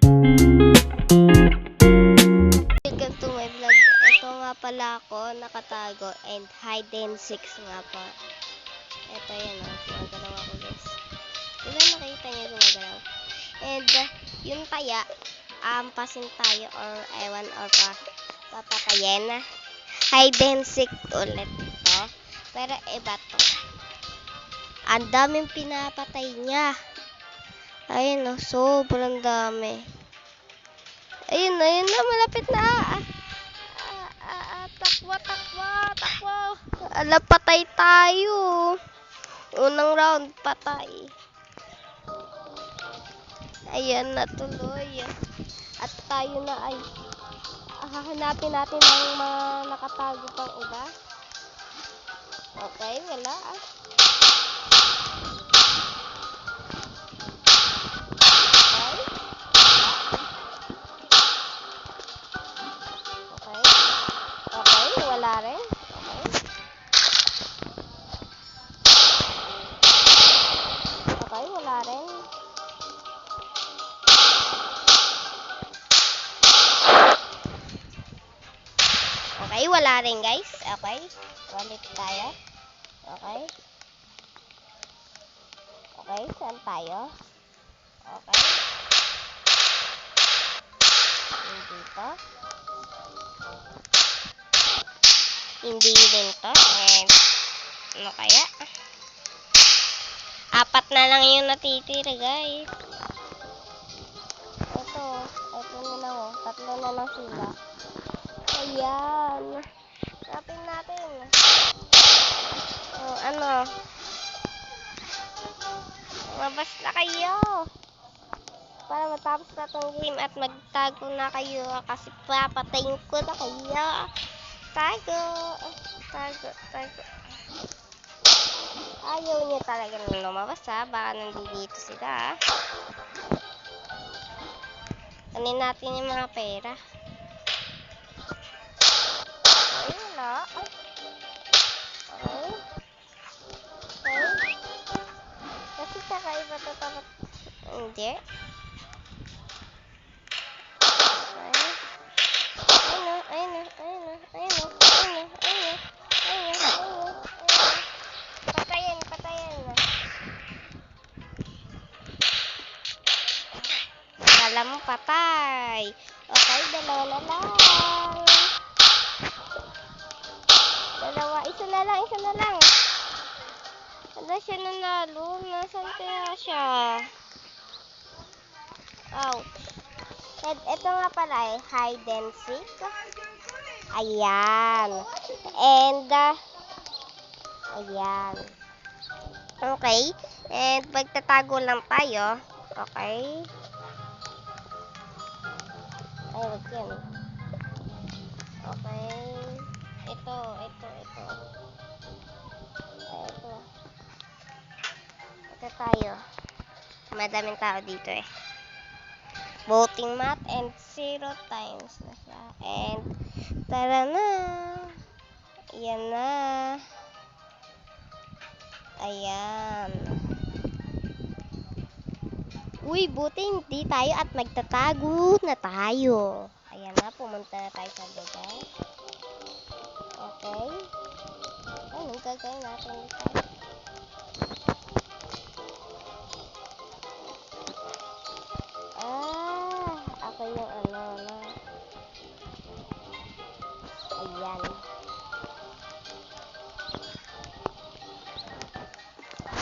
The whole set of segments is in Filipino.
Welcome to my vlog. Ito nga pala ako, nakatago, and hide and seek nga po. Ito yan o, gumagalaw ako guys. Diba nakita niyo gumagalaw? And yung taya, pasin tayo or ewan or papatayin. Hide and seek ulit to. Pero iba to. Ang daming pinapatay niya. Ayun o, sobrang dami. Ayun na, malapit na. Takbo. Ala, patay tayo. Unang round, patay. Ayan na tuloy. At tayo na ay hahanapin natin ang mga nakatago pang iba. Okay, wala. Wala rin. Okay, wala rin. Okay, wala rin guys. Okay, ulit tayo. Okay. Okay, saan tayo? Okay. Dito. Hindi din to. And ano kaya? 4 na lang yung natitira guys. Ito na lang oh. 3 na lang sila. Ayan. Napin natin. Oh, ano? Mabas na kayo. Para matapos na tong game at magtago na kayo kasi papatayin ko na kayo. Tago. Ayaw niya talaga nang lumabas ha. Baka nandito sila. Kanin natin yung mga pera. Ay, wala. Okay. Kasi kakaiba to dapat. Hindi. Kala mo patay. Okay, 2 na lang. Isa na lang. Wala siya nanalo. Nasaan kaya siya? Ouch. Ito nga pala hide and seek. Ayan. And, ayan. Okay. And, magtatago lang tayo. Okay. Ay, wag yan. Okay. Ito. Ito tayo. Madaming tao dito eh. Voting math and 0 times na siya. And, tara na. Ayan na. Ayan. Uy, buti hindi tayo at magtatago na tayo. Ayan na, pumunta na tayo sa lugar. Okay. Anong gagawin natin dito? Ako yung ano. Ayan.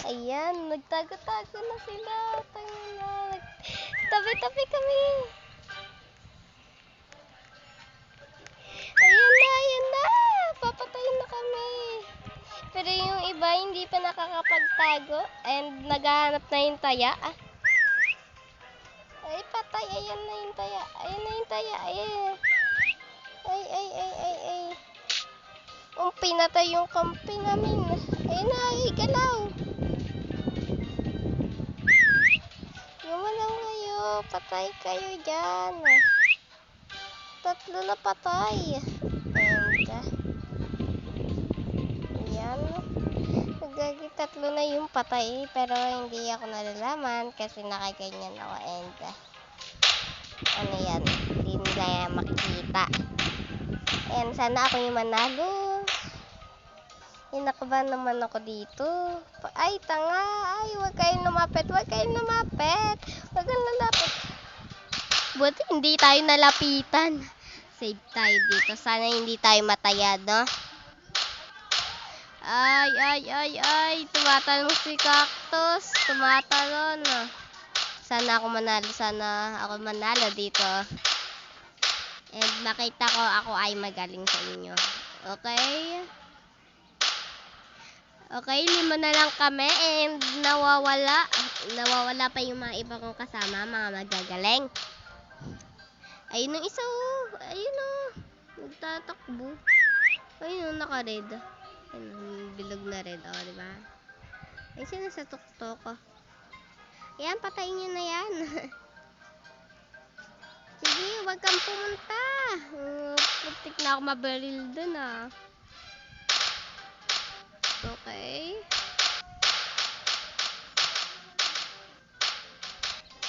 Ayan, nagtago-tago na sila. Tabi-tabi kami. Ayan na. Papatayin na kami. Pero yung iba hindi pa nakakapagtago and naghahanap na yung taya. Ay, patay. Ayan na yung taya. Ayan. Ay. Pinatay yung kampi namin. Ayun na, galaw. Gumalaw kayo. Patay kayo dyan. 3 na patay. And, ayan. Nagagi 3 na yung patay. Pero hindi ako nalalaman kasi nakaganyan ako. And, makita. Ayan, sana ako yung manalo. Inakabahan naman ako dito. Ay, tanga. Ay, huwag kayong lumapit. Huwag kayong lumapit. Huwag kayong lalapit. Buti hindi tayo nalapitan. Save tayo dito. Sana hindi tayo matayad, no? Ay. Tumatalon si Cactus. Tumatalon. Sana ako manalo. Sana ako manalo dito. And makita ko ako ay magaling sa inyo. Okay? Okay, 5 na lang kami and nawawala pa yung mga iba kong kasama, mga magagaling. Ayun yung isa, ayun o, nagtatakbo. Ayun yung naka-red. Ayun, bilog na red, diba? Ayun siya nasa tuktok. Yan, patayin nyo na yan. Sige, wag kang pumunta. Putik na ako mabaril dun Okay.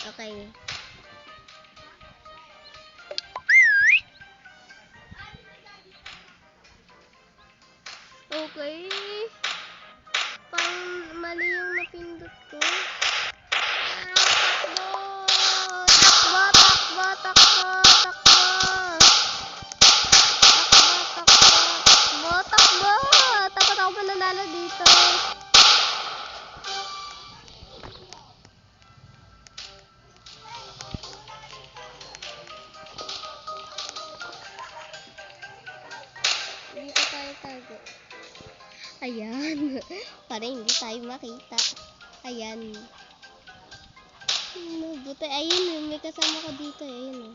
Okay. Okay. Pang mali yung napindot ko. Takbo. Takot ako mananalo dito. Dito tayo tago. Ayan. Para hindi tayo makita. Ayan. Buti, ayun. May kasama ko dito. Ayun.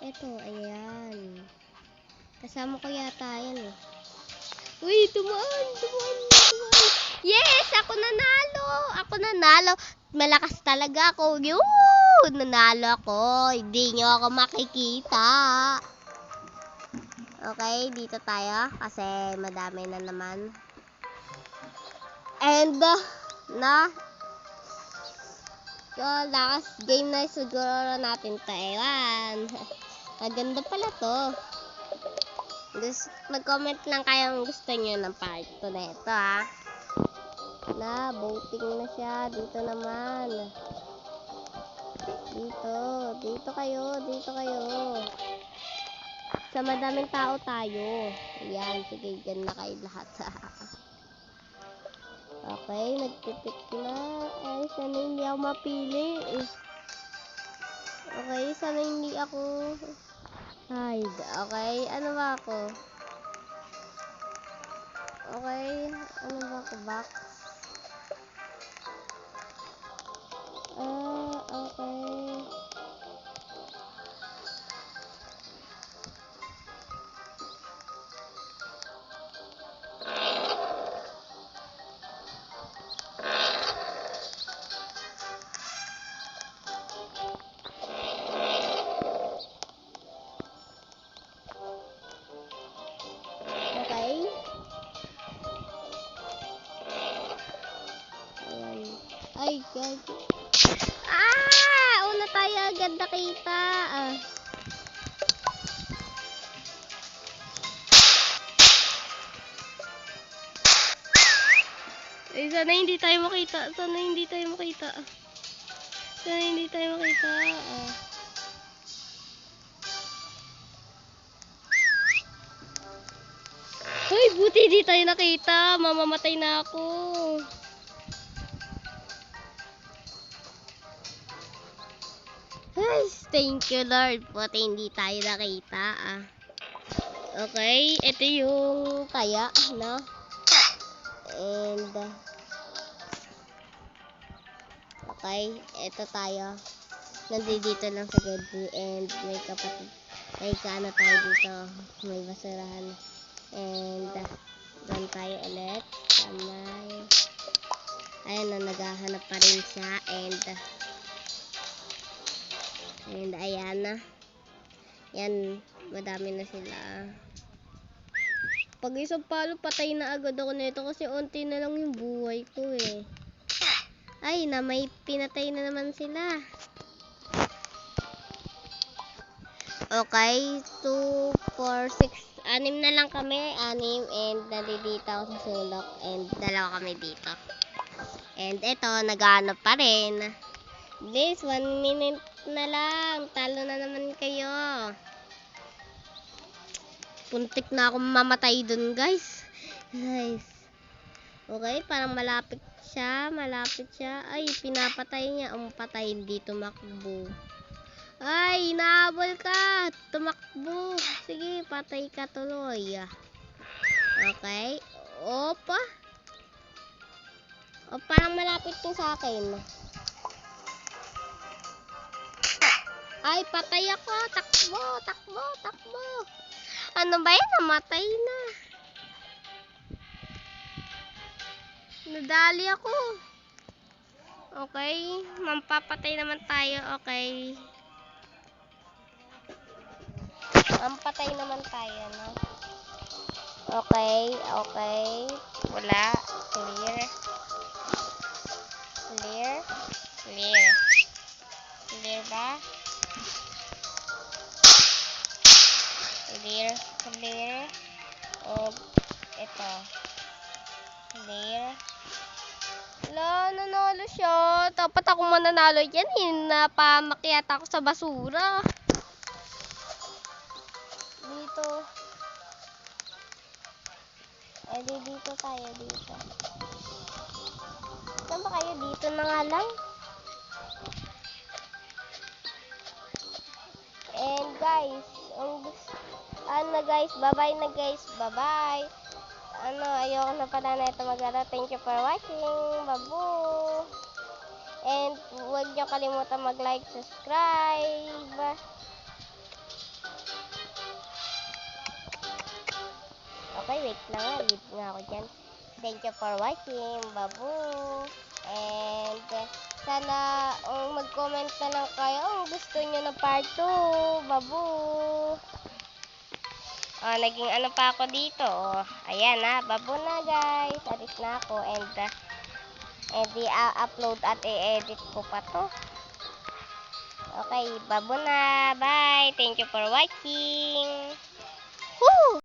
Eto, ayan. Kasama ko yata yan Uy, tumaan. Yes! Ako nanalo. Malakas talaga ako. Nanalo ako. Hindi nyo ako makikita. Okay, dito tayo. Kasi madami na naman. And, so, last game na siguro natin to. Ewan. Maganda pala to. Mag-comment lang kayong gusto nyo ng part 2 na ito voting na siya. Dito naman. Dito kayo. Sa madaming tao tayo. Ayan, sige, dyan na kayo lahat. Okay, nagpipik na. Ay, sana hindi ako mapili. Okay, sana hindi ako hide. Okay, ano ba ako? Okay, ano ba ako? Box. Okay. Ay, God. Una tayo agad nakita. Sana hindi tayo makita. Ay, buti hindi tayo nakita. Mamamatay na ako. Ay, thank you Lord. Buti hindi tayo nakita. Okay, ito yung taya, no? And okay, ito tayo. Nandito lang sa Gedli and may kapatid. May kaano tayo dito. May basurahan. And doon tayo ulit. Ayan na, naghahanap pa rin siya. And ayan na. Yan, madami na sila. Pag isang palo, patay na agad ako nito kasi unti na lang yung buhay ko Ay, may pinatay na naman sila. Okay, 2, 4, 6. 6 na lang kami. 6 and nandito ako sa sulok. And dalawa kami dito. And ito, nag-aanap pa rin. Please, 1 minute na lang. Talo na naman kayo. Puntik na akong mamatay dun, guys. Guys. Okay, parang malapit siya. Malapit siya. Ay, pinapatay niya. Ang patay, hindi tumakbo. Ay, nahabol ka. Tumakbo. Sige, patay ka tuloy. Okay. Opa. O, parang malapit to sa akin. Ay, patay ako. Takbo, takbo, takbo. Ano ba yan? Namatay na. Nadali ako. Okay. Mampapatay naman tayo. Okay. Mampatay naman tayo, no? Okay, okay. Wala. Clear. Clear. Clear. Clear ba? Clear. Clear. And ito. Clear. Wala, nanalo siya. Dapat ako mananalo dyan. Napamakiyat ako sa basura. Dito. Eh, dito tayo, dito. Saan ba kayo? Dito na nga lang. And guys, guys, bye-bye na guys. Bye-bye. Ayoko na pala na ito maglaro. Thank you for watching. Babu. And huwag niyo kalimutan mag-like, subscribe. Okay, wait lang nga. Leave nga ako dyan. Thank you for watching. Babu. And sana mag-comment na lang kayo. Gusto nyo na part 2. Babu. Naging ano pa ako dito. Ayan na. Babu na guys. Alis na ako. And i-upload at i-edit ko pa to. Okay. Babu na. Bye. Thank you for watching. Woo!